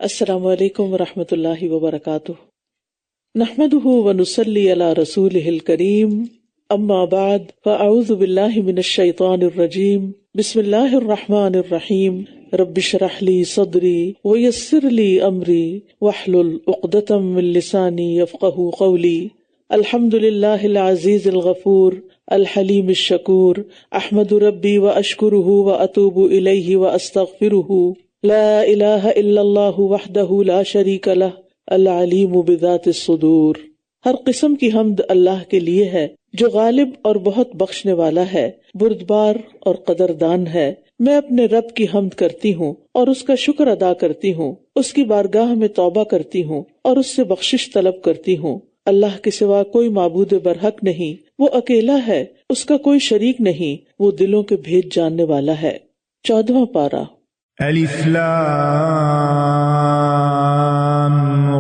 السلام علیکم ورحمۃ اللہ وبرکاتہ، نحمده ونصلی علی رسولہ الکریم، اما بعد فاعوذ باللہ من الشیطان الرجیم، بسم اللہ الرحمن الرحیم، رب اشرح لی صدری ویسر لی امری واحلل عقدۃ من لسانی یفقہوا قولی، الحمد للہ العزیز الغفور الحلیم الشکور، احمد ربی واشکرہ واتوب الیہ واستغفرہ، لا الہ الا اللہ وحدہ لا شریک لہ العلیم بذات الصدور۔ ہر قسم کی حمد اللہ کے لیے ہے جو غالب اور بہت بخشنے والا ہے، بردبار اور قدردان ہے۔ میں اپنے رب کی حمد کرتی ہوں اور اس کا شکر ادا کرتی ہوں، اس کی بارگاہ میں توبہ کرتی ہوں اور اس سے بخشش طلب کرتی ہوں۔ اللہ کے سوا کوئی معبود برحق نہیں، وہ اکیلا ہے، اس کا کوئی شریک نہیں، وہ دلوں کے بھید جاننے والا ہے۔ 14واں پارہ۔ الف لام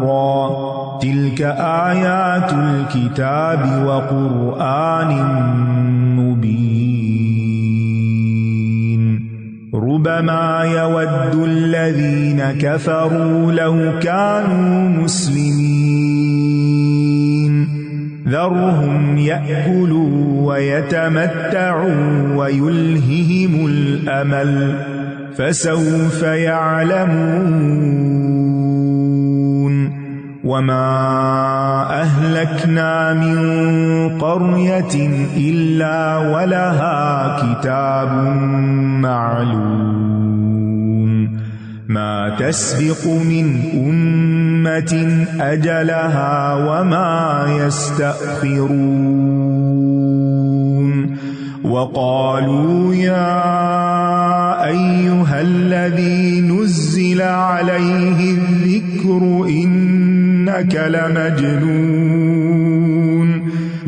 را تلك آیات الكتاب وقرآن مبین ربما يود الذین كفروا لو كانوا مسلمین ذرهم يأكلوا ويتمتعوا ويلههم الأمل فسوف يعلمون وما أهلكنا من قرية إلا ولها كتاب معلوم ما تسبق من أمة أجلها وما يستأخرون وقالوا يا أيها الذي نزل عليه الذكر إنك لمجنون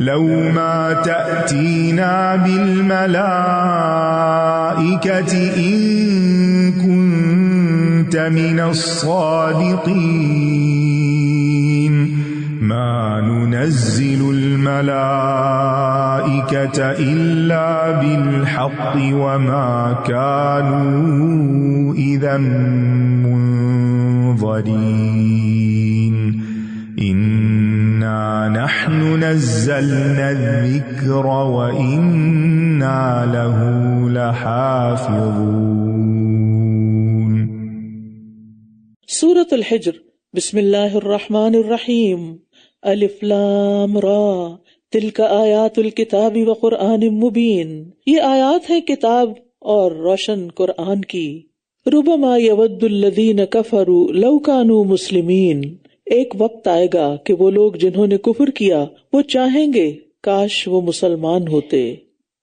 لو ما تأتينا بالملائكة إن كنت من الصادقين ما ننزل الملائكة إلا بالحق وما كانوا إذا منظرين إنا نحن نزلنا الذكر وإنا له لحافظون۔ سورۃ الحجر، بسم اللہ الرحمن الرحیم، الف لام را تلک آیات الکتاب وقرآن مبین، یہ آیات ہیں کتاب اور روشن قرآن کی۔ ربما یود الذین کفروا لو کانوا مسلمین، ایک وقت آئے گا کہ وہ لوگ جنہوں نے کفر کیا وہ چاہیں گے کاش وہ مسلمان ہوتے۔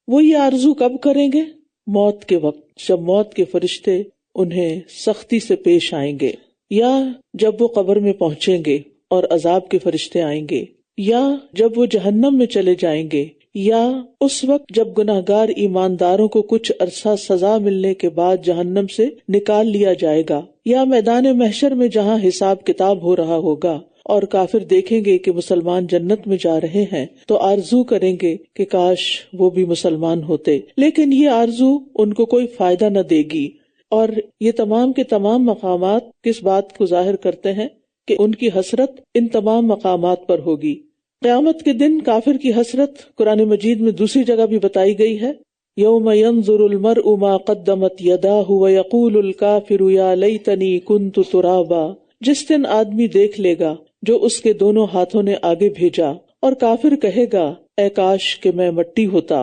وہ یہ آرزو کب کریں گے؟ موت کے وقت، جب موت کے فرشتے انہیں سختی سے پیش آئیں گے، یا جب وہ قبر میں پہنچیں گے اور عذاب کے فرشتے آئیں گے، یا جب وہ جہنم میں چلے جائیں گے، یا اس وقت جب گناہگار ایمانداروں کو کچھ عرصہ سزا ملنے کے بعد جہنم سے نکال لیا جائے گا، یا میدان محشر میں جہاں حساب کتاب ہو رہا ہوگا اور کافر دیکھیں گے کہ مسلمان جنت میں جا رہے ہیں تو آرزو کریں گے کہ کاش وہ بھی مسلمان ہوتے، لیکن یہ آرزو ان کو کوئی فائدہ نہ دے گی۔ اور یہ تمام کے تمام مقامات کس بات کو ظاہر کرتے ہیں کہ ان کی حسرت ان تمام مقامات پر ہوگی۔ قیامت کے دن کافر کی حسرت قرآن مجید میں دوسری جگہ بھی بتائی گئی ہے، یوم ینظر المرء ما قدمت یداہ ویقول الکافر یا لیتنی کنت ترابا، جس دن آدمی دیکھ لے گا جو اس کے دونوں ہاتھوں نے آگے بھیجا، اور کافر کہے گا اے کاش کہ میں مٹی ہوتا۔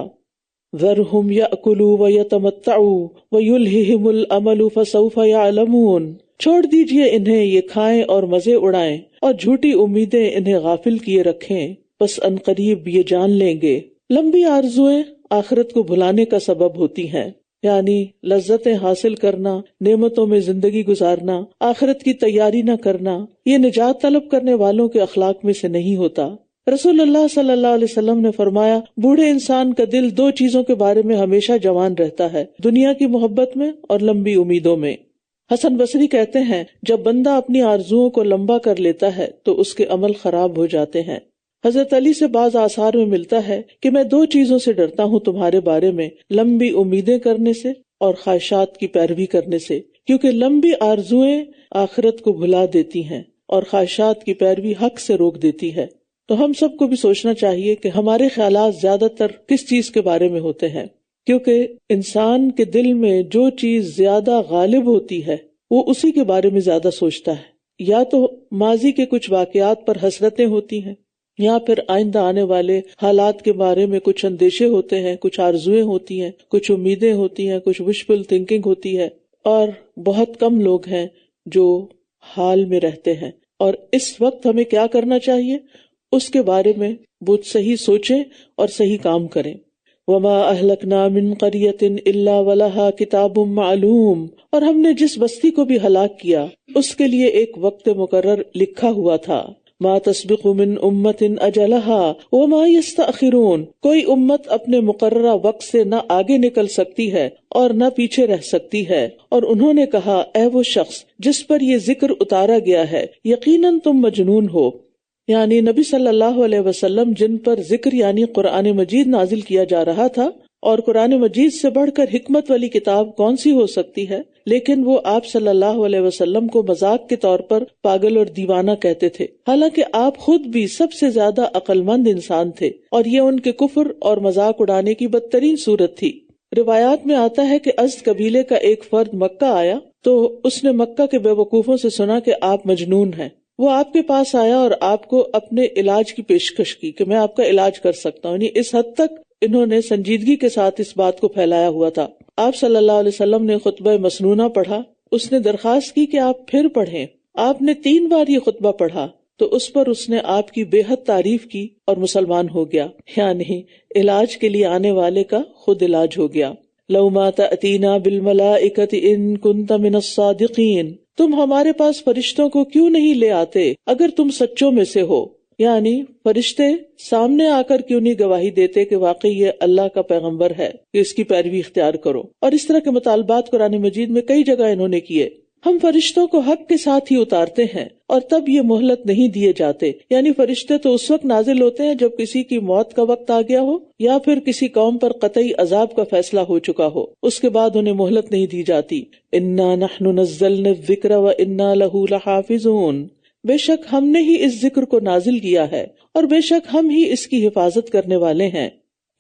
ذرہم یأکلوا ویتمتعوا ویلہہم الامل فسوف یعلمون، چھوڑ دیجئے انہیں، یہ کھائیں اور مزے اڑائیں اور جھوٹی امیدیں انہیں غافل کیے رکھیں، بس عنقریب یہ جان لیں گے۔ لمبی آرزوئیں آخرت کو بھلانے کا سبب ہوتی ہیں، یعنی لذتیں حاصل کرنا، نعمتوں میں زندگی گزارنا، آخرت کی تیاری نہ کرنا، یہ نجات طلب کرنے والوں کے اخلاق میں سے نہیں ہوتا۔ رسول اللہ صلی اللہ علیہ وسلم نے فرمایا، بوڑھے انسان کا دل دو چیزوں کے بارے میں ہمیشہ جوان رہتا ہے، دنیا کی محبت میں اور لمبی امیدوں میں۔ حسن بصری کہتے ہیں، جب بندہ اپنی آرزوؤں کو لمبا کر لیتا ہے تو اس کے عمل خراب ہو جاتے ہیں۔ حضرت علی سے بعض آثار میں ملتا ہے کہ میں دو چیزوں سے ڈرتا ہوں تمہارے بارے میں، لمبی امیدیں کرنے سے اور خواہشات کی پیروی کرنے سے، کیونکہ لمبی آرزویں آخرت کو بھلا دیتی ہیں اور خواہشات کی پیروی حق سے روک دیتی ہے۔ تو ہم سب کو بھی سوچنا چاہیے کہ ہمارے خیالات زیادہ تر کس چیز کے بارے میں ہوتے ہیں، کیونکہ انسان کے دل میں جو چیز زیادہ غالب ہوتی ہے وہ اسی کے بارے میں زیادہ سوچتا ہے۔ یا تو ماضی کے کچھ واقعات پر حسرتیں ہوتی ہیں، یا پھر آئندہ آنے والے حالات کے بارے میں کچھ اندیشے ہوتے ہیں، کچھ آرزویں ہوتی ہیں، کچھ امیدیں ہوتی ہیں، کچھ وشفل تھنکنگ ہوتی ہے، اور بہت کم لوگ ہیں جو حال میں رہتے ہیں۔ اور اس وقت ہمیں کیا کرنا چاہیے، اس کے بارے میں بہت صحیح سوچیں اور صحیح کام کریں۔ وما اہلکنا من قریۃ الا ولہا کتاب معلوم، اور ہم نے جس بستی کو بھی ہلاک کیا اس کے لیے ایک وقت مقرر لکھا ہوا تھا۔ ما تسبق من امت اجلہا وما یستأخرون، کوئی امت اپنے مقررہ وقت سے نہ آگے نکل سکتی ہے اور نہ پیچھے رہ سکتی ہے۔ اور انہوں نے کہا، اے وہ شخص جس پر یہ ذکر اتارا گیا ہے، یقیناً تم مجنون ہو۔ یعنی نبی صلی اللہ علیہ وسلم جن پر ذکر یعنی قرآن مجید نازل کیا جا رہا تھا، اور قرآن مجید سے بڑھ کر حکمت والی کتاب کون سی ہو سکتی ہے، لیکن وہ آپ صلی اللہ علیہ وسلم کو مذاق کے طور پر پاگل اور دیوانہ کہتے تھے، حالانکہ آپ خود بھی سب سے زیادہ عقل مند انسان تھے، اور یہ ان کے کفر اور مذاق اڑانے کی بدترین صورت تھی۔ روایات میں آتا ہے کہ ازد قبیلے کا ایک فرد مکہ آیا تو اس نے مکہ کے بے وقوفوں سے سنا کہ آپ مجنون ہیں۔ وہ آپ کے پاس آیا اور آپ کو اپنے علاج کی پیشکش کی کہ میں آپ کا علاج کر سکتا ہوں، یعنی اس حد تک انہوں نے سنجیدگی کے ساتھ اس بات کو پھیلایا ہوا تھا۔ آپ صلی اللہ علیہ وسلم نے خطبہ مسنونہ پڑھا، اس نے درخواست کی کہ آپ پھر پڑھیں۔ آپ نے 3 بار یہ خطبہ پڑھا تو اس پر اس نے آپ کی بے حد تعریف کی اور مسلمان ہو گیا، یعنی علاج کے لیے آنے والے کا خود علاج ہو گیا۔ لَوْ مَا تَأْتِينَا بِالْمَلَائِكَةِ إِن كُنتَ مِنَ الصَّادِقِينَ، تم ہمارے پاس فرشتوں کو کیوں نہیں لے آتے اگر تم سچوں میں سے ہو، یعنی فرشتے سامنے آ کر کیوں نہیں گواہی دیتے کہ واقعی یہ اللہ کا پیغمبر ہے کہ اس کی پیروی اختیار کرو۔ اور اس طرح کے مطالبات قرآن مجید میں کئی جگہ انہوں نے کیے۔ ہم فرشتوں کو حق کے ساتھ ہی اتارتے ہیں اور تب یہ مہلت نہیں دیے جاتے، یعنی فرشتے تو اس وقت نازل ہوتے ہیں جب کسی کی موت کا وقت آ گیا ہو یا پھر کسی قوم پر قطعی عذاب کا فیصلہ ہو چکا ہو، اس کے بعد انہیں مہلت نہیں دی جاتی۔ انا نحن نزلنا الذکر وانا لہ لحافظون، بے شک ہم نے ہی اس ذکر کو نازل کیا ہے اور بے شک ہم ہی اس کی حفاظت کرنے والے ہیں۔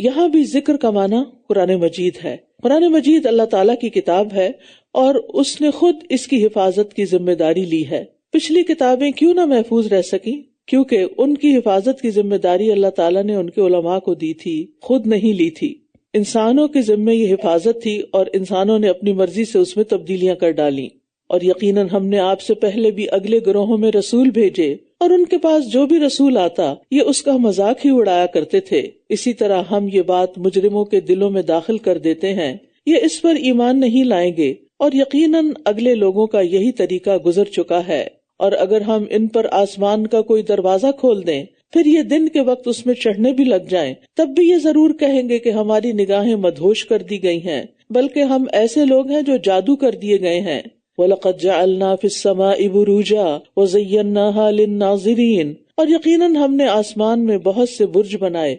یہاں بھی ذکر کا معنی قرآن مجید ہے۔ قرآن مجید اللہ تعالیٰ کی کتاب ہے اور اس نے خود اس کی حفاظت کی ذمہ داری لی ہے۔ پچھلی کتابیں کیوں نہ محفوظ رہ سکیں؟ کیونکہ ان کی حفاظت کی ذمہ داری اللہ تعالیٰ نے ان کے علماء کو دی تھی، خود نہیں لی تھی۔ انسانوں کے ذمے یہ حفاظت تھی اور انسانوں نے اپنی مرضی سے اس میں تبدیلیاں کر ڈالیں۔ اور یقیناً ہم نے آپ سے پہلے بھی اگلے گروہوں میں رسول بھیجے، اور ان کے پاس جو بھی رسول آتا یہ اس کا مذاق ہی اڑایا کرتے تھے۔ اسی طرح ہم یہ بات مجرموں کے دلوں میں داخل کر دیتے ہیں، یہ اس پر ایمان نہیں لائیں گے، اور یقیناً اگلے لوگوں کا یہی طریقہ گزر چکا ہے۔ اور اگر ہم ان پر آسمان کا کوئی دروازہ کھول دیں، پھر یہ دن کے وقت اس میں چڑھنے بھی لگ جائیں، تب بھی یہ ضرور کہیں گے کہ ہماری نگاہیں مدہوش کر دی گئی ہیں، بلکہ ہم ایسے لوگ ہیں جو جادو کر دیے گئے ہیں۔ وَلَقَدْ جَعَلْنَا فِي السَّمَاءِ بُرُوجًا وَزَيَّنَّاهَا لِلنَّاظِرِينَ، اور یقیناً ہم نے آسمان میں بہت سے برج بنائے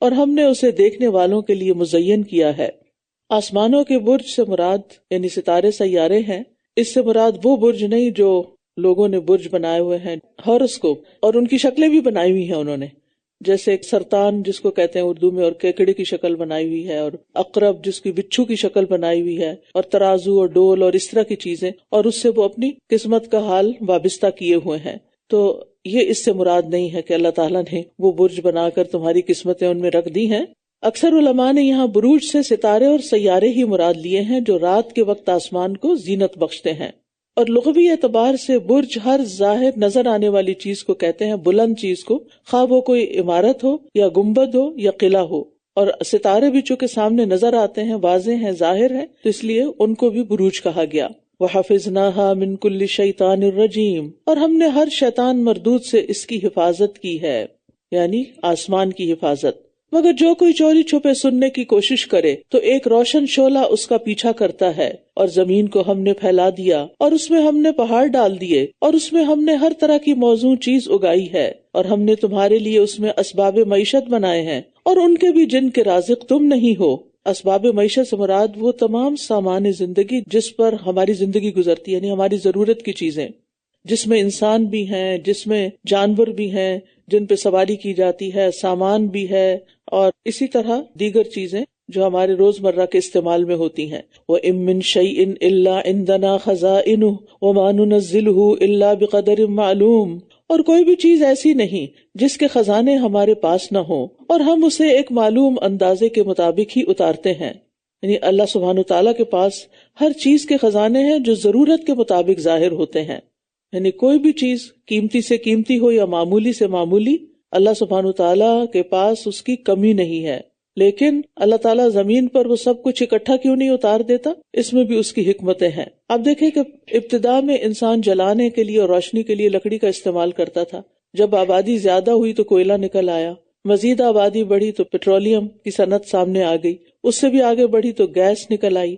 اور ہم نے اسے دیکھنے والوں کے لیے مزین کیا ہے۔ آسمانوں کے برج سے مراد یعنی ستارے سیارے ہیں، اس سے مراد وہ برج نہیں جو لوگوں نے برج بنائے ہوئے ہیں، ہاروسکوپ، اور ان کی شکلیں بھی بنائی ہوئی ہیں انہوں نے، جیسے ایک سرطان جس کو کہتے ہیں اردو میں، اور کیکڑے کی شکل بنائی ہوئی ہے، اور عقرب جس کی بچھو کی شکل بنائی ہوئی ہے، اور ترازو اور ڈول اور اس طرح کی چیزیں، اور اس سے وہ اپنی قسمت کا حال وابستہ کیے ہوئے ہیں۔ تو یہ اس سے مراد نہیں ہے کہ اللہ تعالیٰ نے وہ برج بنا کر تمہاری قسمتیں ان میں رکھ دی ہیں۔ اکثر علماء نے یہاں بروج سے ستارے اور سیارے ہی مراد لیے ہیں جو رات کے وقت آسمان کو زینت بخشتے ہیں۔ اور لغوی اعتبار سے برج ہر ظاہر نظر آنے والی چیز کو کہتے ہیں، بلند چیز کو، خواہ وہ کوئی عمارت ہو یا گنبد ہو یا قلعہ ہو۔ اور ستارے بھی چونکہ سامنے نظر آتے ہیں، واضح ہیں، ظاہر ہیں، تو اس لیے ان کو بھی بروج کہا گیا۔ وَحَفِظْنَاهَا مِن كُلِّ شَيْطَانٍ رَجِيمٍ، اور ہم نے ہر شیطان مردود سے اس کی حفاظت کی ہے، یعنی آسمان کی حفاظت۔ مگر جو کوئی چوری چھپے سننے کی کوشش کرے تو ایک روشن شعلہ اس کا پیچھا کرتا ہے، اور زمین کو ہم نے پھیلا دیا اور اس میں ہم نے پہاڑ ڈال دیے، اور اس میں ہم نے ہر طرح کی موزوں چیز اگائی ہے، اور ہم نے تمہارے لیے اس میں اسباب معیشت بنائے ہیں، اور ان کے بھی جن کے رازق تم نہیں ہو۔ اسباب معیشت سے مراد وہ تمام سامان زندگی جس پر ہماری زندگی گزرتی ہے، یعنی ہماری ضرورت کی چیزیں، جس میں انسان بھی ہیں، جس میں جانور بھی ہیں جن پہ سواری کی جاتی ہے، سامان بھی ہے، اور اسی طرح دیگر چیزیں جو ہمارے روزمرہ کے استعمال میں ہوتی ہیں۔ وَإِن مِّن شَيْءٍ إِلَّا عِندَنَا خَزَائِنُهُ وَمَا نُنَزِّلُهُ إِلَّا بِقَدَرٍ مَّعْلُومٍ، اور کوئی بھی چیز ایسی نہیں جس کے خزانے ہمارے پاس نہ ہوں، اور ہم اسے ایک معلوم اندازے کے مطابق ہی اتارتے ہیں۔ یعنی اللہ سبحانہ تعالیٰ کے پاس ہر چیز کے خزانے ہیں جو ضرورت کے مطابق ظاہر ہوتے ہیں، یعنی کوئی بھی چیز قیمتی سے قیمتی ہو یا معمولی سے معمولی، اللہ سبحانہ تعالیٰ کے پاس اس کی کمی نہیں ہے۔ لیکن اللہ تعالیٰ زمین پر وہ سب کچھ اکٹھا کیوں نہیں اتار دیتا؟ اس میں بھی اس کی حکمتیں ہیں۔ اب دیکھیں کہ ابتدا میں انسان جلانے کے لیے اور روشنی کے لیے لکڑی کا استعمال کرتا تھا، جب آبادی زیادہ ہوئی تو کوئلہ نکل آیا، مزید آبادی بڑھی تو پیٹرولیم کی صنعت سامنے آ گئی، اس سے بھی آگے بڑھی تو گیس نکل آئی،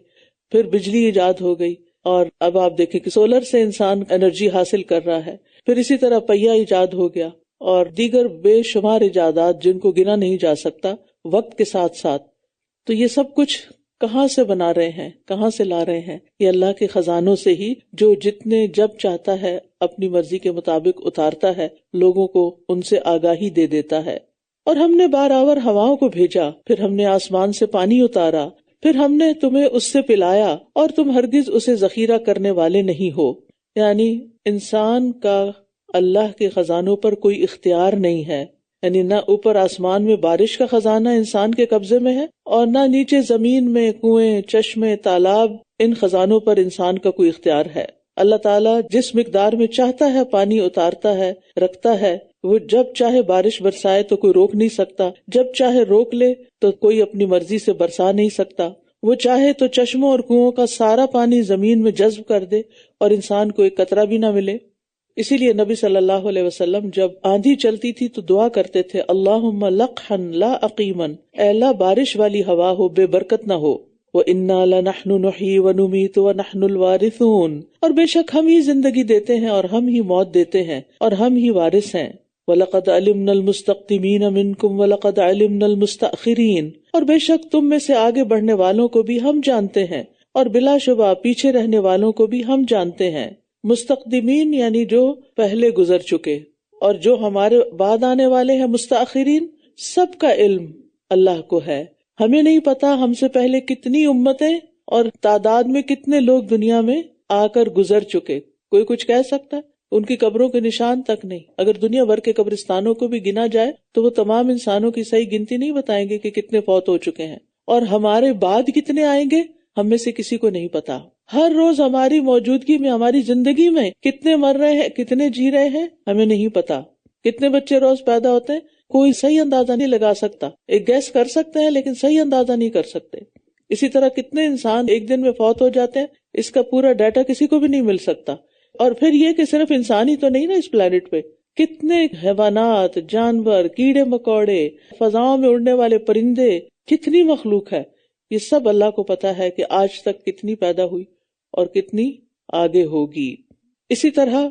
پھر بجلی ایجاد ہو گئی، اور اب آپ دیکھیں کہ سولر سے انسان انرجی حاصل کر رہا ہے، پھر اسی طرح پہیہ ایجاد ہو گیا اور دیگر بے شمار ایجادات جن کو گنا نہیں جا سکتا وقت کے ساتھ ساتھ۔ تو یہ سب کچھ کہاں سے بنا رہے ہیں، کہاں سے لا رہے ہیں؟ یہ اللہ کے خزانوں سے ہی، جو جتنے جب چاہتا ہے اپنی مرضی کے مطابق اتارتا ہے، لوگوں کو ان سے آگاہی دے دیتا ہے۔ اور ہم نے بارآور ہواؤں کو بھیجا، پھر ہم نے آسمان سے پانی اتارا، پھر ہم نے تمہیں اس سے پلایا، اور تم ہرگز اسے ذخیرہ کرنے والے نہیں ہو۔ یعنی انسان کا اللہ کے خزانوں پر کوئی اختیار نہیں ہے، یعنی نہ اوپر آسمان میں بارش کا خزانہ انسان کے قبضے میں ہے، اور نہ نیچے زمین میں کنویں، چشمے، تالاب، ان خزانوں پر انسان کا کوئی اختیار ہے۔ اللہ تعالیٰ جس مقدار میں چاہتا ہے پانی اتارتا ہے، رکھتا ہے، وہ جب چاہے بارش برسائے تو کوئی روک نہیں سکتا، جب چاہے روک لے تو کوئی اپنی مرضی سے برسا نہیں سکتا، وہ چاہے تو چشموں اور کنووں کا سارا پانی زمین میں جذب کر دے اور انسان کو ایک قطرہ بھی نہ ملے۔ اسی لیے نبی صلی اللہ علیہ وسلم جب آندھی چلتی تھی تو دعا کرتے تھے، اللہم لقحن لا عقیمن، اے اللہ بارش والی ہوا ہو، بے برکت نہ ہو۔ وَإِنَّا لَنَحْنُ نُحْيِي وَنُمِيتُ وَنَحْنُ الْوَارِثُونَ، اور بے شک ہم ہی زندگی دیتے ہیں اور ہم ہی موت دیتے ہیں اور ہم ہی وارث ہیں۔ وَلَقَدْ عَلِمْنَا الْمُسْتَقْدِمِينَ مِنْكُمْ وَلَقَدْ عَلِمْنَا الْمُسْتَأْخِرِينَ، اور بے شک تم میں سے آگے بڑھنے والوں کو بھی ہم جانتے ہیں اور بلا شبہ پیچھے رہنے والوں کو بھی ہم جانتے ہیں۔ مستقدمین یعنی جو پہلے گزر چکے، اور جو ہمارے بعد آنے والے ہیں مستاخرین، سب کا علم اللہ کو ہے۔ ہمیں نہیں پتا ہم سے پہلے کتنی امتیں اور تعداد میں کتنے لوگ دنیا میں آ کر گزر چکے، کوئی کچھ کہہ سکتا ہے؟ ان کی قبروں کے نشان تک نہیں۔ اگر دنیا بھر کے قبرستانوں کو بھی گنا جائے تو وہ تمام انسانوں کی صحیح گنتی نہیں بتائیں گے کہ کتنے فوت ہو چکے ہیں، اور ہمارے بعد کتنے آئیں گے ہم میں سے کسی کو نہیں پتا۔ ہر روز ہماری موجودگی میں، ہماری زندگی میں کتنے مر رہے ہیں، کتنے جی رہے ہیں، ہمیں نہیں پتا۔ کتنے بچے روز پیدا ہوتے ہیں، کوئی صحیح اندازہ نہیں لگا سکتا۔ ایک گیس کر سکتے ہیں لیکن صحیح اندازہ نہیں کر سکتے۔ اسی طرح کتنے انسان ایک دن میں فوت ہو جاتے ہیں، اس کا پورا ڈیٹا کسی کو بھی نہیں مل سکتا۔ اور پھر یہ کہ صرف انسان ہی تو نہیں نا اس پلانٹ پہ، کتنے حیوانات، جانور، کیڑے مکوڑے، فضاؤں میں اڑنے والے پرندے، کتنی مخلوق ہے۔ یہ سب اللہ کو پتا ہے کہ آج تک کتنی پیدا ہوئی اور کتنی آگے ہوگی۔ اسی طرح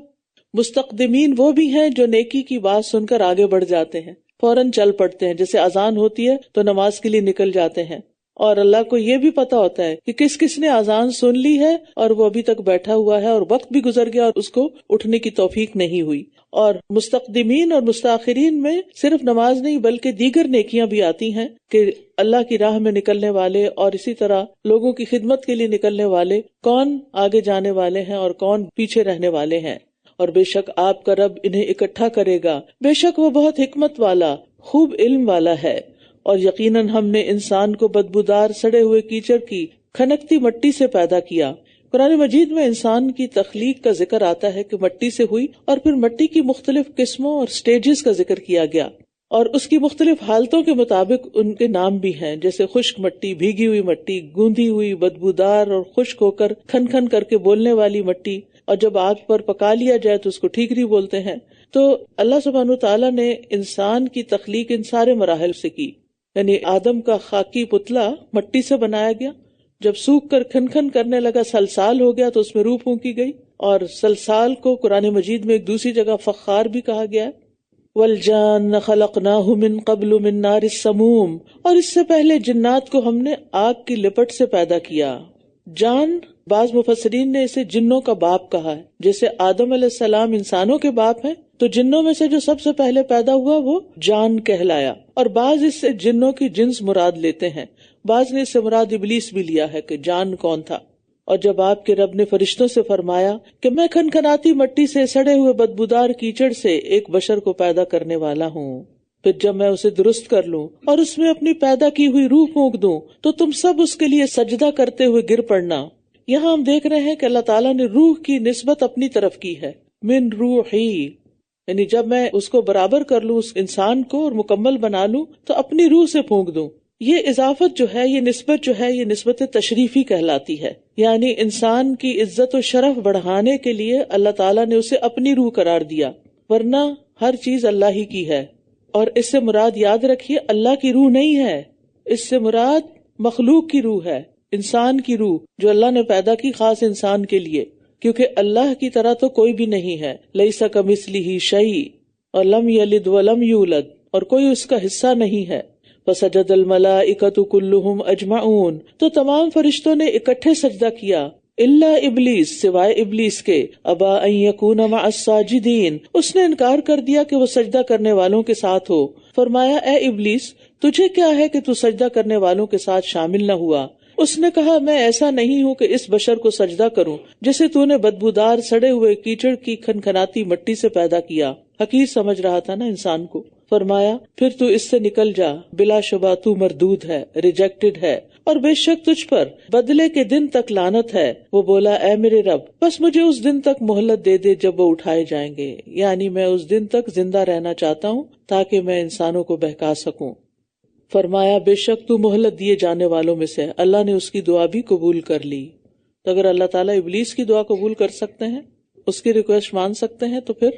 مستقدمین وہ بھی ہیں جو نیکی کی بات سن کر آگے بڑھ جاتے ہیں، فوراً چل پڑتے ہیں، جیسے اذان ہوتی ہے تو نماز کے لیے نکل جاتے ہیں، اور اللہ کو یہ بھی پتا ہوتا ہے کہ کس کس نے اذان سن لی ہے اور وہ ابھی تک بیٹھا ہوا ہے اور وقت بھی گزر گیا اور اس کو اٹھنے کی توفیق نہیں ہوئی۔ اور مستقدمین اور مستاخرین میں صرف نماز نہیں بلکہ دیگر نیکیاں بھی آتی ہیں کہ اللہ کی راہ میں نکلنے والے اور اسی طرح لوگوں کی خدمت کے لیے نکلنے والے کون آگے جانے والے ہیں اور کون پیچھے رہنے والے ہیں۔ اور بے شک آپ کا رب انہیں اکٹھا کرے گا، بے شک وہ بہت حکمت والا، خوب علم والا ہے۔ اور یقیناً ہم نے انسان کو بدبودار سڑے ہوئے کیچڑ کی کھنکتی مٹی سے پیدا کیا۔ قرآن مجید میں انسان کی تخلیق کا ذکر آتا ہے کہ مٹی سے ہوئی، اور پھر مٹی کی مختلف قسموں اور سٹیجز کا ذکر کیا گیا، اور اس کی مختلف حالتوں کے مطابق ان کے نام بھی ہیں، جیسے خشک مٹی، بھیگی ہوئی مٹی، گوندھی ہوئی، بدبودار اور خشک ہو کر کھن کھن کر کے بولنے والی مٹی، اور جب آگ پر پکا لیا جائے تو اس کو ٹھیکری بولتے ہیں۔ تو اللہ سبحانہ تعالیٰ نے انسان کی تخلیق ان سارے مراحل سے کی، یعنی آدم کا خاکی پتلا مٹی سے بنایا گیا، جب سوکھ کر کھن کھن کرنے لگا سلسال ہو گیا تو اس میں روح پھونکی گئی، اور سلسال کو قرآن مجید میں ایک دوسری جگہ فخار بھی کہا گیا ہے۔ والجان خلقناہ من قبل من نار السموم، اور اس سے پہلے جنات کو ہم نے آگ کی لپٹ سے پیدا کیا. جان بعض مفسرین نے اسے جنوں کا باپ کہا ہے، جیسے آدم علیہ السلام انسانوں کے باپ ہیں تو جنوں میں سے جو سب سے پہلے پیدا ہوا وہ جان کہلایا. اور بعض اس سے جنوں کی جنس مراد لیتے ہیں، بعض نے اس سے مراد ابلیس بھی لیا ہے کہ جان کون تھا. اور جب آپ کے رب نے فرشتوں سے فرمایا کہ میں کھنکھناتی مٹی سے سڑے ہوئے بدبودار کیچڑ سے ایک بشر کو پیدا کرنے والا ہوں، پھر جب میں اسے درست کر لوں اور اس میں اپنی پیدا کی ہوئی روح پھونک دوں تو تم سب اس کے لیے سجدہ کرتے ہوئے گر پڑنا. یہاں ہم دیکھ رہے ہیں کہ اللہ تعالیٰ نے روح کی نسبت اپنی طرف کی ہے، من روحی، یعنی جب میں اس کو برابر کر لوں اس انسان کو اور مکمل بنا لوں تو اپنی روح سے پھونک دوں. یہ اضافت جو ہے، یہ نسبت جو ہے، یہ نسبت تشریفی کہلاتی ہے، یعنی انسان کی عزت و شرف بڑھانے کے لیے اللہ تعالیٰ نے اسے اپنی روح قرار دیا، ورنہ ہر چیز اللہ ہی کی ہے. اور اس سے مراد یاد رکھیے اللہ کی روح نہیں ہے، اس سے مراد مخلوق کی روح ہے، انسان کی روح جو اللہ نے پیدا کی خاص انسان کے لیے، کیونکہ اللہ کی طرح تو کوئی بھی نہیں ہے. لیس کمثلہ شیء اور لم یلد ولم یولد، اور کوئی اس کا حصہ نہیں ہے. فسجد الملائکۃ کلہم اجمعون، تو تمام فرشتوں نے اکٹھے سجدہ کیا، الا ابلیس، سوائے ابلیس کے، ابا ان یکون مع الساجدین، اس نے انکار کر دیا کہ وہ سجدہ کرنے والوں کے ساتھ ہو. فرمایا اے ابلیس تجھے کیا ہے کہ تو سجدہ کرنے والوں کے ساتھ شامل نہ ہوا؟ اس نے کہا میں ایسا نہیں ہوں کہ اس بشر کو سجدہ کروں جسے تو نے بدبودار سڑے ہوئے کیچڑ کی کھنکھناتی مٹی سے پیدا کیا. حقیر سمجھ رہا تھا نا انسان کو. فرمایا پھر تو اس سے نکل جا، بلا شبہ تو مردود ہے، ریجیکٹڈ ہے، اور بے شک تجھ پر بدلے کے دن تک لعنت ہے. وہ بولا اے میرے رب بس مجھے اس دن تک مہلت دے دے جب وہ اٹھائے جائیں گے، یعنی میں اس دن تک زندہ رہنا چاہتا ہوں تاکہ میں انسانوں کو بہکا سکوں. فرمایا بے شک تو مہلت دیے جانے والوں میں سے. اللہ نے اس کی دعا بھی قبول کر لی. تو اگر اللہ تعالیٰ ابلیس کی دعا قبول کر سکتے ہیں، اس کی ریکویسٹ مان سکتے ہیں، تو پھر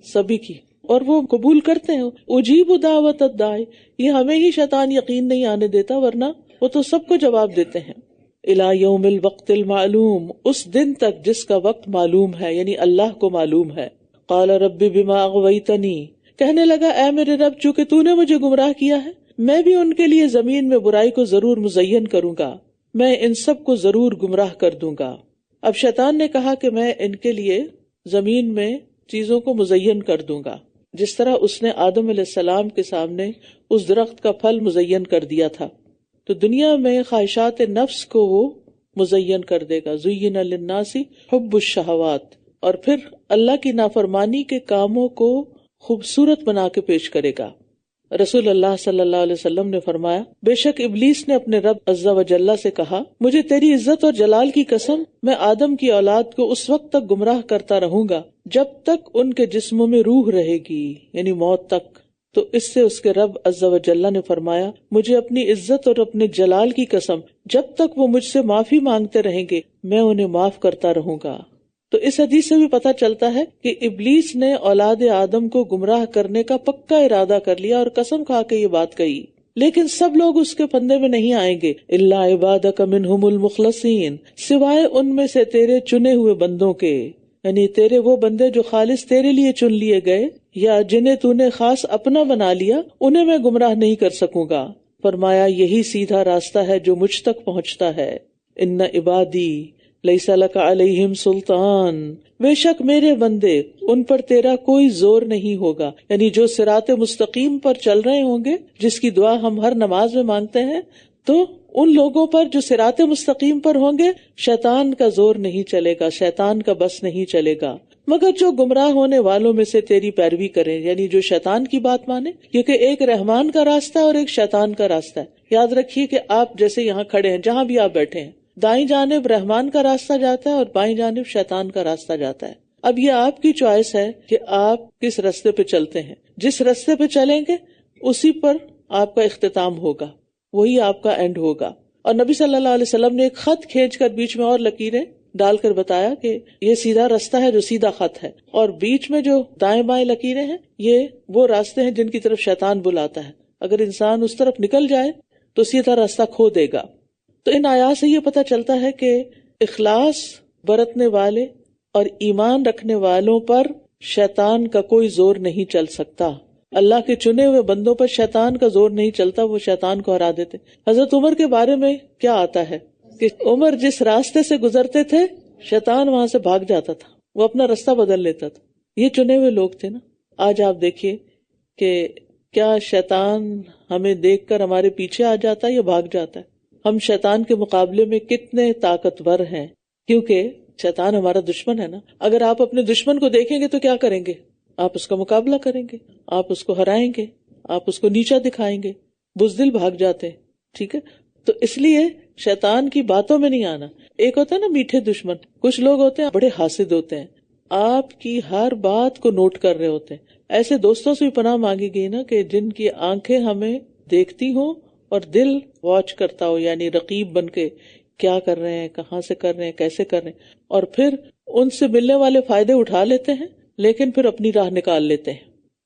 سبھی کی، اور وہ قبول کرتے ہیں. اجیب دعوت الداعی، یہ ہمیں ہی شیطان یقین نہیں آنے دیتا، ورنہ وہ تو سب کو جواب دیتے ہیں. الی یوم الوقت المعلوم، اس دن تک جس کا وقت معلوم ہے، یعنی اللہ کو معلوم ہے. قال رب بما اغویتنی، کہنے لگا اے میرے رب چونکہ تو نے مجھے گمراہ کیا ہے، میں بھی ان کے لیے زمین میں برائی کو ضرور مزین کروں گا، میں ان سب کو ضرور گمراہ کر دوں گا. اب شیطان نے کہا کہ میں ان کے لیے زمین میں چیزوں کو مزین کر دوں گا، جس طرح اس نے آدم علیہ السلام کے سامنے اس درخت کا پھل مزین کر دیا تھا. تو دنیا میں خواہشات نفس کو وہ مزین کر دے گا. زین للناس حب الشہوات، اور پھر اللہ کی نافرمانی کے کاموں کو خوبصورت بنا کے پیش کرے گا. رسول اللہ صلی اللہ علیہ وسلم نے فرمایا بے شک ابلیس نے اپنے رب عز و جل سے کہا مجھے تیری عزت اور جلال کی قسم، میں آدم کی اولاد کو اس وقت تک گمراہ کرتا رہوں گا جب تک ان کے جسموں میں روح رہے گی، یعنی موت تک. تو اس سے اس کے رب عز و جل نے فرمایا مجھے اپنی عزت اور اپنے جلال کی قسم، جب تک وہ مجھ سے معافی مانگتے رہیں گے میں انہیں معاف کرتا رہوں گا. تو اس حدیث سے بھی پتہ چلتا ہے کہ ابلیس نے اولاد آدم کو گمراہ کرنے کا پکا ارادہ کر لیا اور قسم کھا کے یہ بات کہی، لیکن سب لوگ اس کے پندے میں نہیں آئیں گے. الا عبادک منہم المخلصین، سوائے ان میں سے تیرے چنے ہوئے بندوں کے، یعنی تیرے وہ بندے جو خالص تیرے لیے چن لیے گئے یا جنہیں تو نے خاص اپنا بنا لیا، انہیں میں گمراہ نہیں کر سکوں گا. فرمایا یہی سیدھا راستہ ہے جو مجھ تک پہنچتا ہے. ان عبادی لیس لک علیہم سلطان، بے شک میرے بندے ان پر تیرا کوئی زور نہیں ہوگا، یعنی جو صراط مستقیم پر چل رہے ہوں گے، جس کی دعا ہم ہر نماز میں مانگتے ہیں، تو ان لوگوں پر جو صراط مستقیم پر ہوں گے شیطان کا زور نہیں چلے گا، شیطان کا بس نہیں چلے گا، مگر جو گمراہ ہونے والوں میں سے تیری پیروی کریں، یعنی جو شیطان کی بات مانے، کیونکہ ایک رحمان کا راستہ ہے اور ایک شیطان کا راستہ ہے. یاد رکھیے کہ آپ جیسے یہاں کھڑے ہیں، جہاں بھی آپ بیٹھے ہیں، دائیں جانب رحمان کا راستہ جاتا ہے اور بائیں جانب شیطان کا راستہ جاتا ہے. اب یہ آپ کی چوائس ہے کہ آپ کس راستے پہ چلتے ہیں. جس راستے پہ چلیں گے اسی پر آپ کا اختتام ہوگا، وہی آپ کا اینڈ ہوگا. اور نبی صلی اللہ علیہ وسلم نے ایک خط کھینچ کر بیچ میں اور لکیریں ڈال کر بتایا کہ یہ سیدھا راستہ ہے جو سیدھا خط ہے، اور بیچ میں جو دائیں بائیں لکیریں ہیں یہ وہ راستے ہیں جن کی طرف شیطان بلاتا ہے. اگر انسان اس طرف نکل جائے تو سیدھا راستہ کھو دے گا. تو ان آیات سے یہ پتہ چلتا ہے کہ اخلاص برتنے والے اور ایمان رکھنے والوں پر شیطان کا کوئی زور نہیں چل سکتا. اللہ کے چنے ہوئے بندوں پر شیطان کا زور نہیں چلتا، وہ شیطان کو ہرا دیتے. حضرت عمر کے بارے میں کیا آتا ہے کہ عمر جس راستے سے گزرتے تھے شیطان وہاں سے بھاگ جاتا تھا، وہ اپنا راستہ بدل لیتا تھا. یہ چنے ہوئے لوگ تھے نا. آج آپ دیکھیے کہ کیا شیطان ہمیں دیکھ کر ہمارے پیچھے آ جاتا ہے یا بھاگ جاتا ہے؟ ہم شیطان کے مقابلے میں کتنے طاقتور ہیں، کیونکہ شیطان ہمارا دشمن ہے نا. اگر آپ اپنے دشمن کو دیکھیں گے تو کیا کریں گے؟ آپ اس کا مقابلہ کریں گے، آپ اس کو ہرائیں گے، آپ اس کو نیچا دکھائیں گے. بزدل بھاگ جاتے ہیں. ٹھیک ہے، تو اس لیے شیطان کی باتوں میں نہیں آنا. ایک ہوتا ہے نا میٹھے دشمن، کچھ لوگ ہوتے ہیں بڑے حاسد ہوتے ہیں، آپ کی ہر بات کو نوٹ کر رہے ہوتے ہیں. ایسے دوستوں سے بھی پناہ مانگی گئی نا کہ جن کی آنکھیں ہمیں دیکھتی ہوں اور دل واچ کرتا ہو، یعنی رقیب بن کے کیا کر رہے ہیں، کہاں سے کر رہے ہیں، کیسے کر رہے ہیں، اور پھر ان سے ملنے والے فائدے اٹھا لیتے ہیں لیکن پھر اپنی راہ نکال لیتے ہیں.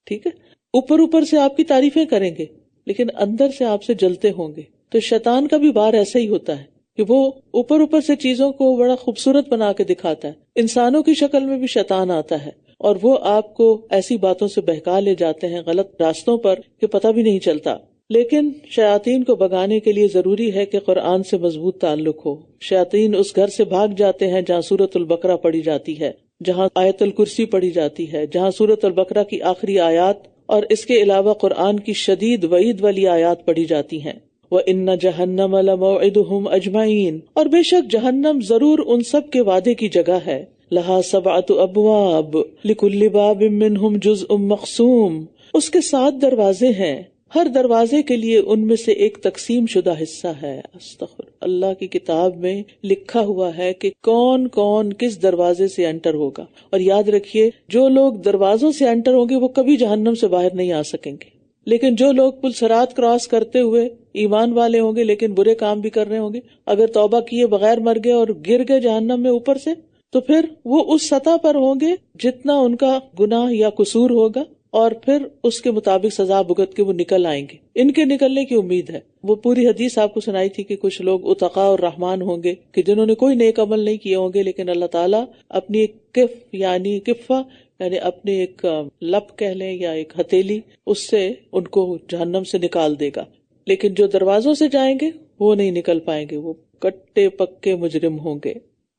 ٹھیک ہے، اوپر سے آپ کی تعریفیں کریں گے لیکن اندر سے آپ سے جلتے ہوں گے. تو شیطان کا بھی بار ایسا ہی ہوتا ہے کہ وہ اوپر سے چیزوں کو بڑا خوبصورت بنا کے دکھاتا ہے. انسانوں کی شکل میں بھی شیطان آتا ہے اور وہ آپ کو ایسی باتوں سے بہکا لے جاتے ہیں غلط راستوں پر کہ پتہ بھی نہیں چلتا. لیکن شیاطین کو بھگانے کے لیے ضروری ہے کہ قرآن سے مضبوط تعلق ہو. شیاطین اس گھر سے بھاگ جاتے ہیں جہاں سورۃ البقرہ پڑھی جاتی ہے، جہاں آیت الکرسی پڑھی جاتی ہے، جہاں سورۃ البقرہ کی آخری آیات اور اس کے علاوہ قرآن کی شدید وعید والی آیات پڑھی جاتی ہیں. وَإِنَّ جَهَنَّمَ لَمَوْعِدُهُمْ أَجْمَعِينَ، اور بے شک جہنم ضرور ان سب کے وعدے کی جگہ ہے. لَهَا سَبْعَةُ أَبْوَابٍ لِكُلِّ بَابٍ مِّنْهُمْ جُزْءٌ مَقْسُومٌ، اس کے 7 دروازے ہیں، ہر دروازے کے لیے ان میں سے ایک تقسیم شدہ حصہ ہے. استغفر اللہ کی کتاب میں لکھا ہوا ہے کہ کون کون کس دروازے سے انٹر ہوگا. اور یاد رکھیے جو لوگ دروازوں سے انٹر ہوں گے وہ کبھی جہنم سے باہر نہیں آ سکیں گے، لیکن جو لوگ پل صراط کراس کرتے ہوئے ایمان والے ہوں گے لیکن برے کام بھی کر رہے ہوں گے، اگر توبہ کیے بغیر مر گئے اور گر گئے جہنم میں اوپر سے، تو پھر وہ اس سطح پر ہوں گے جتنا ان کا گناہ یا قصور ہوگا، اور پھر اس کے مطابق سزا بھگت کے وہ نکل آئیں گے. ان کے نکلنے کی امید ہے. وہ پوری حدیث آپ کو سنائی تھی کہ کچھ لوگ اتقاء اور رحمان ہوں گے کہ جنہوں نے کوئی نیک عمل نہیں کیے ہوں گے، لیکن اللہ تعالیٰ اپنی ایک کف یعنی کفہ یعنی اپنے ایک لپ کہہ لیں یا ایک ہتھیلی، اس سے ان کو جہنم سے نکال دے گا. لیکن جو دروازوں سے جائیں گے وہ نہیں نکل پائیں گے، وہ کٹے پکے مجرم ہوں گے.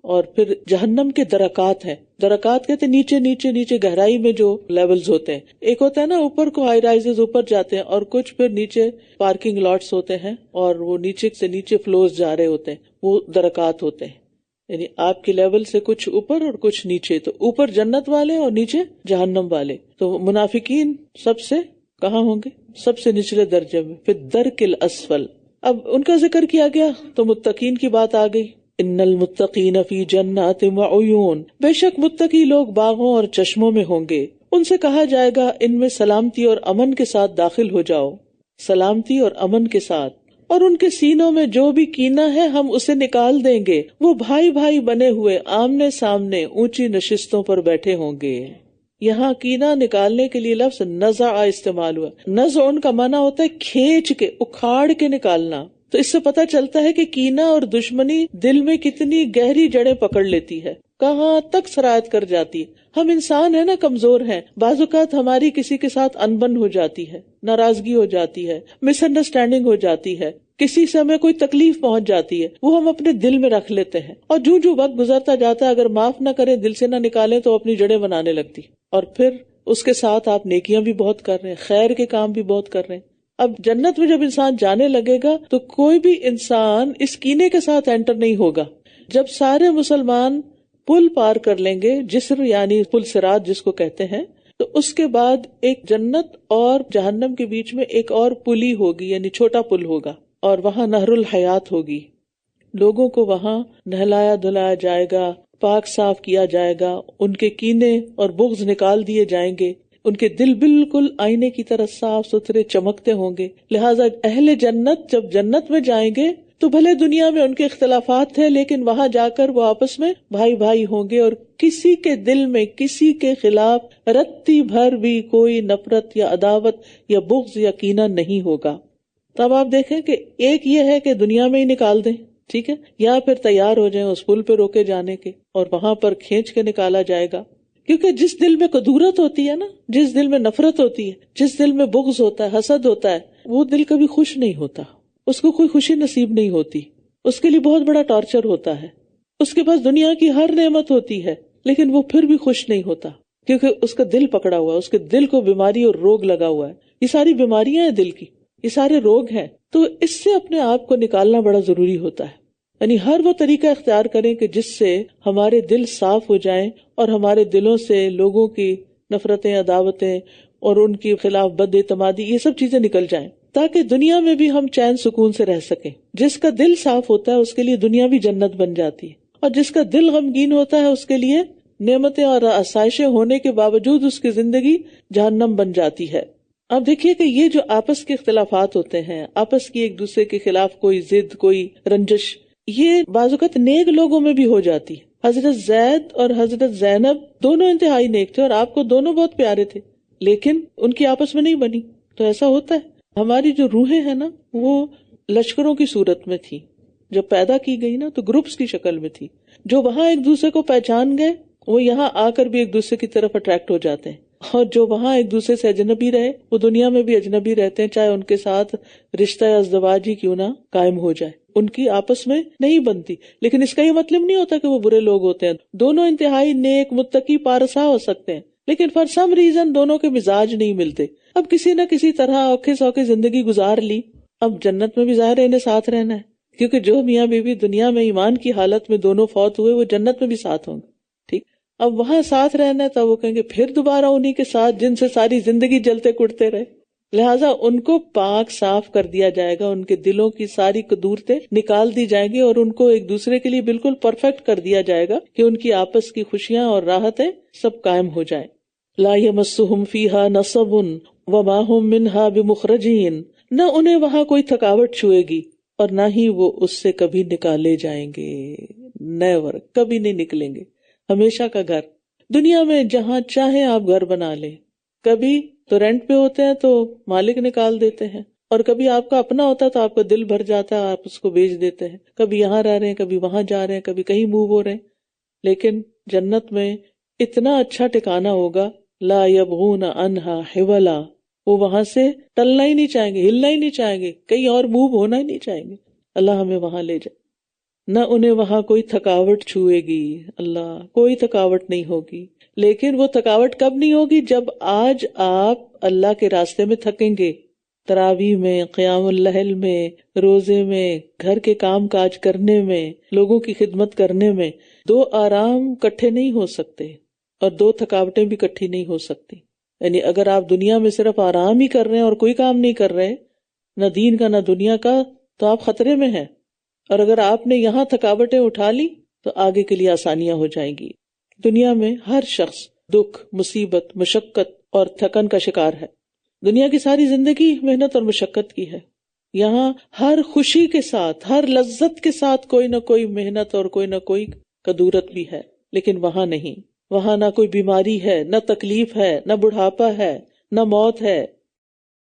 اور پھر جہنم کے درکات ہیں. درکات کہتے ہیں نیچے نیچے نیچے گہرائی میں جو لیولز ہوتے ہیں. ایک ہوتا ہے نا اوپر کو ہائی رائزز اوپر جاتے ہیں، اور کچھ پھر نیچے پارکنگ لاٹس ہوتے ہیں اور وہ نیچے سے نیچے فلورز جا رہے ہوتے ہیں، وہ درکات ہوتے ہیں. یعنی آپ کے لیول سے کچھ اوپر اور کچھ نیچے، تو اوپر جنت والے اور نیچے جہنم والے. تو منافقین سب سے کہاں ہوں گے؟ سب سے نچلے درجے میں، فی الدرک الاسفل. اب ان کا ذکر کیا گیا تو متقین کی بات آ گئی. ان المتقین فی جنات وعیون، بے شک متقی لوگ باغوں اور چشموں میں ہوں گے. ان سے کہا جائے گا ان میں سلامتی اور امن کے ساتھ داخل ہو جاؤ، سلامتی اور امن کے ساتھ. اور ان کے سینوں میں جو بھی کینہ ہے ہم اسے نکال دیں گے. وہ بھائی بھائی بنے ہوئے آمنے سامنے اونچی نشستوں پر بیٹھے ہوں گے. یہاں کینہ نکالنے کے لیے لفظ نزع استعمال ہوا. نزع ان کا معنی ہوتا ہے کھینچ کے، اکھاڑ کے نکالنا. تو اس سے پتہ چلتا ہے کہ کینہ اور دشمنی دل میں کتنی گہری جڑیں پکڑ لیتی ہے، کہاں تک سرایت کر جاتی ہے. ہم انسان ہیں نا، کمزور ہیں. بعض اوقات ہماری کسی کے ساتھ انبن ہو جاتی ہے، ناراضگی ہو جاتی ہے، مس انڈرسٹینڈنگ ہو جاتی ہے، کسی سے ہمیں کوئی تکلیف پہنچ جاتی ہے، وہ ہم اپنے دل میں رکھ لیتے ہیں. اور جو وقت گزرتا جاتا ہے اگر معاف نہ کریں، دل سے نہ نکالیں، تو اپنی جڑیں بنانے لگتی. اور پھر اس کے ساتھ آپ نیکیاں بھی بہت کر رہے ہیں، خیر کے کام بھی بہت کر رہے ہیں. اب جنت میں جب انسان جانے لگے گا تو کوئی بھی انسان اس کینے کے ساتھ انٹر نہیں ہوگا. جب سارے مسلمان پل پار کر لیں گے، جسر یعنی پل صراط جس کو کہتے ہیں، تو اس کے بعد ایک جنت اور جہنم کے بیچ میں ایک اور پلی ہوگی، یعنی چھوٹا پل ہوگا، اور وہاں نہر الحیات ہوگی. لوگوں کو وہاں نہلایا دھلایا جائے گا، پاک صاف کیا جائے گا، ان کے کینے اور بغض نکال دیے جائیں گے، ان کے دل بالکل آئینے کی طرح صاف ستھرے چمکتے ہوں گے. لہٰذا اہل جنت جب جنت میں جائیں گے تو بھلے دنیا میں ان کے اختلافات تھے، لیکن وہاں جا کر وہ آپس میں بھائی بھائی ہوں گے، اور کسی کے دل میں کسی کے خلاف رتی بھر بھی کوئی نفرت یا عداوت یا بغض یا کینہ نہیں ہوگا. تب آپ دیکھیں کہ ایک یہ ہے کہ دنیا میں ہی نکال دیں، ٹھیک ہے، یا پھر تیار ہو جائیں اس پل پہ روکے جانے کے اور وہاں پر کھینچ کے نکالا جائے گا. کیونکہ جس دل میں کدورت ہوتی ہے نا، جس دل میں نفرت ہوتی ہے، جس دل میں بغض ہوتا ہے، حسد ہوتا ہے، وہ دل کبھی خوش نہیں ہوتا، اس کو کوئی خوشی نصیب نہیں ہوتی، اس کے لیے بہت بڑا ٹارچر ہوتا ہے. اس کے پاس دنیا کی ہر نعمت ہوتی ہے لیکن وہ پھر بھی خوش نہیں ہوتا، کیونکہ اس کا دل پکڑا ہوا ہے، اس کے دل کو بیماری اور روگ لگا ہوا ہے. یہ ساری بیماریاں ہیں دل کی، یہ سارے روگ ہیں. تو اس سے اپنے آپ کو نکالنا بڑا ضروری ہوتا ہے. یعنی ہر وہ طریقہ اختیار کریں کہ جس سے ہمارے دل صاف ہو جائیں اور ہمارے دلوں سے لوگوں کی نفرتیں، عداوتیں اور ان کے خلاف بد اعتمادی، یہ سب چیزیں نکل جائیں، تاکہ دنیا میں بھی ہم چین سکون سے رہ سکیں. جس کا دل صاف ہوتا ہے اس کے لیے دنیا بھی جنت بن جاتی ہے، اور جس کا دل غمگین ہوتا ہے اس کے لیے نعمتیں اور آسائشیں ہونے کے باوجود اس کی زندگی جہنم بن جاتی ہے. اب دیکھیے کہ یہ جو آپس کے اختلافات ہوتے ہیں، آپس کی ایک دوسرے کے خلاف کوئی ضد، کوئی رنجش، یہ بعض اوقات نیک لوگوں میں بھی ہو جاتی ہے. حضرت زید اور حضرت زینب دونوں انتہائی نیک تھے اور آپ کو دونوں بہت پیارے تھے، لیکن ان کی آپس میں نہیں بنی. تو ایسا ہوتا ہے. ہماری جو روحیں ہیں نا وہ لشکروں کی صورت میں تھی. جب پیدا کی گئی نا تو گروپس کی شکل میں تھی. جو وہاں ایک دوسرے کو پہچان گئے وہ یہاں آ کر بھی ایک دوسرے کی طرف اٹریکٹ ہو جاتے ہیں، اور جو وہاں ایک دوسرے سے اجنبی رہے وہ دنیا میں بھی اجنبی رہتے ہیں، چاہے ان کے ساتھ رشتہ ازدواج ہی کیوں نہ قائم ہو جائے، ان کی آپس میں نہیں بنتی. لیکن اس کا یہ مطلب نہیں ہوتا کہ وہ برے لوگ ہوتے ہیں. دونوں انتہائی نیک، متقی، پارسا ہو سکتے ہیں، لیکن فار سم ریزن دونوں کے مزاج نہیں ملتے. اب کسی نہ کسی طرح اوکھے سوکھے زندگی گزار لی. اب جنت میں بھی ظاہر ہے انہیں ساتھ رہنا ہے، کیونکہ جو میاں بیوی دنیا میں ایمان کی حالت میں دونوں فوت ہوئے وہ جنت میں بھی ساتھ ہوں گے. ٹھیک، اب وہاں ساتھ رہنا ہے تو وہ کہیں گے پھر دوبارہ انہی کے ساتھ جن سے ساری زندگی جلتے کٹتے رہے. لہٰذا ان کو پاک صاف کر دیا جائے گا، ان کے دلوں کی ساری قدورتیں نکال دی جائیں گی اور ان کو ایک دوسرے کے لیے بالکل پرفیکٹ کر دیا جائے گا کہ ان کی آپس کی خوشیاں اور راحتیں سب قائم ہو جائیں. لا یمسہم فیہا نصب وما ہم منہا بمخرجین، نہ انہیں وہاں کوئی تھکاوٹ چھوئے گی اور نہ ہی وہ اس سے کبھی نکالے جائیں گے. نیور، کبھی نہیں نکلیں گے. ہمیشہ کا گھر. دنیا میں جہاں چاہیں آپ گھر بنا لیں، کبھی تو رینٹ پہ ہوتے ہیں تو مالک نکال دیتے ہیں، اور کبھی آپ کا اپنا ہوتا ہے تو آپ کا دل بھر جاتا ہے، آپ اس کو بیچ دیتے ہیں. کبھی یہاں رہ رہے ہیں، کبھی وہاں جا رہے ہیں، کبھی کہیں موو ہو رہے ہیں. لیکن جنت میں اتنا اچھا ٹھکانہ ہوگا، لا یبغون عنہا حولا، وہ وہاں سے ٹلنا ہی نہیں چاہیں گے، ہلنا ہی نہیں چاہیں گے، کہیں اور موو ہونا ہی نہیں چاہیں گے. اللہ ہمیں وہاں لے جائے. نہ انہیں وہاں کوئی تھکاوٹ چھوئے گی، اللہ کوئی تھکاوٹ نہیں ہوگی. لیکن وہ تھکاوٹ کب نہیں ہوگی؟ جب آج آپ اللہ کے راستے میں تھکیں گے، تراویح میں، قیام اللیل میں، روزے میں، گھر کے کام کاج کرنے میں، لوگوں کی خدمت کرنے میں. دو آرام کٹھے نہیں ہو سکتے اور دو تھکاوٹیں بھی کٹھی نہیں ہو سکتی. یعنی اگر آپ دنیا میں صرف آرام ہی کر رہے ہیں اور کوئی کام نہیں کر رہے، نہ دین کا نہ دنیا کا، تو آپ خطرے میں ہیں. اور اگر آپ نے یہاں تھکاوٹیں اٹھا لی تو آگے کے لیے آسانیاں ہو جائیں گی. دنیا میں ہر شخص دکھ، مصیبت، مشقت اور تھکن کا شکار ہے. دنیا کی ساری زندگی محنت اور مشقت کی ہے. یہاں ہر خوشی کے ساتھ، ہر لذت کے ساتھ کوئی نہ کوئی محنت اور کوئی نہ کوئی کدورت بھی ہے. لیکن وہاں نہیں. وہاں نہ کوئی بیماری ہے، نہ تکلیف ہے، نہ بڑھاپا ہے، نہ موت ہے.